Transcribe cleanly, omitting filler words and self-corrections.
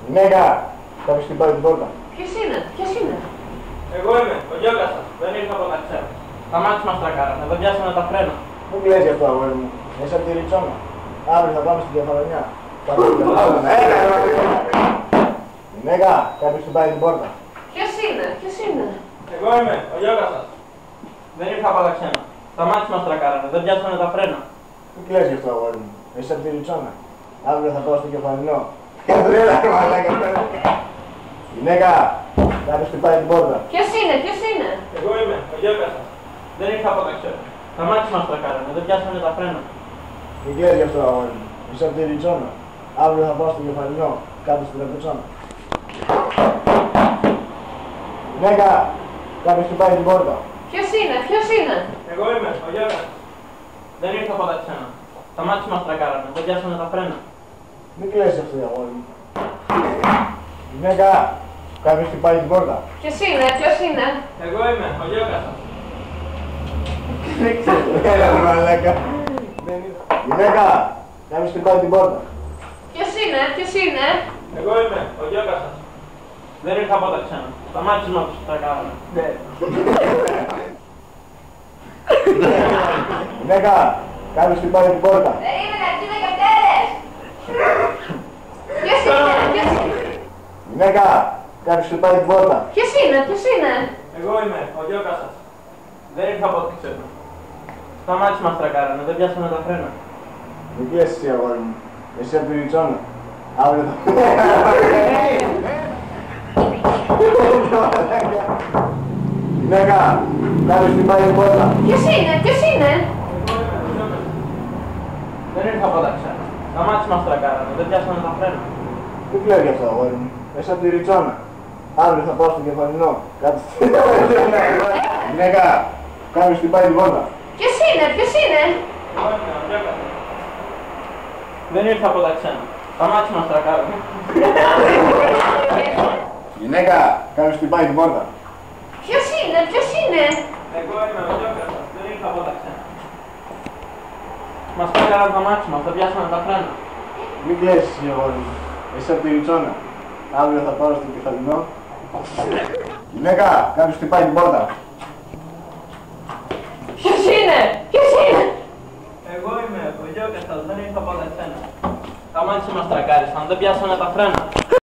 Γυναίκα, κάποιος χτυπάει την πόρτα. Ποιος είναι? Εγώ είμαι, ο Γιώργας σας. Δεν ήρθα από τα ξέρω. Τα μάτια μας τρακάρανε, δεν πιάσανε τα φρένα. Μην κλαις γι' αυτό, αγόρι μου. Είσαι από τη Ριτσόνα. Αύριο θα πάμε στην Κεφαλονιά. Γυναίκα, κάποιος χτυπάει την πόρτα. Ποιος είναι? Εγώ είμαι, ο Γιώργας σας. Δεν ήρθα από τα ξένα. Τα μάτια μας τρακάρανε, δεν πιάσανε τα φρένα. Μην κλαις γι' αυτό, αγόρι μου. Είσαι από τη Ριτσόνα. Αύριο θα πάω στο Κεφαλινό. Κατρέλα, μαλάκα. Γυναίκα, κάποιος χτυπάει την πόρτα. Ποιος είναι? Εγώ είμαι, ο Γιώργας σας. Δεν ήρθα από τα ξέρω. Τα μάτια μας τρακάρανε, δεν πιάσανε τα φρένα. Μην κλαις γι' αυτό, αγόρι μου. Είσαι από τη Ριτσόνα. Αύριο θα πάω στο Κεφαλινό. Κάτω στην Ριτσόνα. Γυναίκα, κάποιος χτυπάει την πόρτα. Ποιος είναι? Εγώ είμαι, ο Γιώργας σας. Δεν ήρθα από τα ξένα. Τα μάτια μας τρακάρανε, δεν πιάσανε τα φρένα. Μην κλαις γι' αυτό, αγόρι μου. Γυναίκα, κάποιος χτυπάει την πόρτα. Ποιος είναι? Εγώ είμαι, ο Γιώργας σας. Δεν ξέρω, έλα ρε μαλάκα. Γυναίκα, κάποιος χτυπάει την πόρτα. Ποιος είναι? Εγώ είμαι, ο Γιώργας σας. Δεν ήρθα από τα ξένα. Τα μάτια μας τρακάρανε. Γυναίκα, κάποιος χτυπάει την πόρτα. Περίμενε, αρχίδα και πτέρες! Ποιος είναι? Γυναίκα, κάποιος χτυπάει την πόρτα. Ποιος είναι? Εγώ είμαι, ο Γιώργας σας. Δεν ήρθα από τα ξένα. Τα μάτια μας τρακάρανε, δεν πιάσανε τα φρένα. Μην κλαις εσύ, αγόρι μου. Εσύ από τη Ριτσόνα. Αύριο θα... Γυναίκα, κάποιος χτυπάει την πόρτα. Ποιος είναι? Εγώ είμαι, ο Γιώργας σας. Δεν ήρθα από τα ξένα. Τα μάτια μας τρακάρανε, δεν πιάσανε τα φρένα. Μην κλαίω γι' αυτό, αγόρι μου. Εσύ από τη Ριτσόνα. Αύριο θα πάω στο Κεφαλινό. Κάτω στην... Γυναίκα, κάποιος χτυπάει την πόρτα. Ποιος είναι? Εγώ είμαι, ο Γιώργας σας. Δεν ήρθα από τα ξένα. Τα μάτια μας τρακάρανε. Γυναίκα, κάποιος χτυπάει την πόρτα. Ποιος είναι? Εγώ είμαι, ο Γιώργας σας. Δεν ήρθα από τα ξένα. Μας τρακάραν τα μάτια μας, δεν πιάσανε τα φρένα. Μην κλαις εσύ, αγόρι μου. Εσύ από τη Ριτσόνα. Αύριο θα πάω στο Κεφαλινό. Γυναίκα, κάποιος χτυπάει την πόρτα. Ποιος είναι? Εγώ είμαι, ο Γιώργας σας. Δεν ήρθα από τα ξένα. Τα μάτια μας τρακάρισαν, δεν πιάσανε τα φρένα.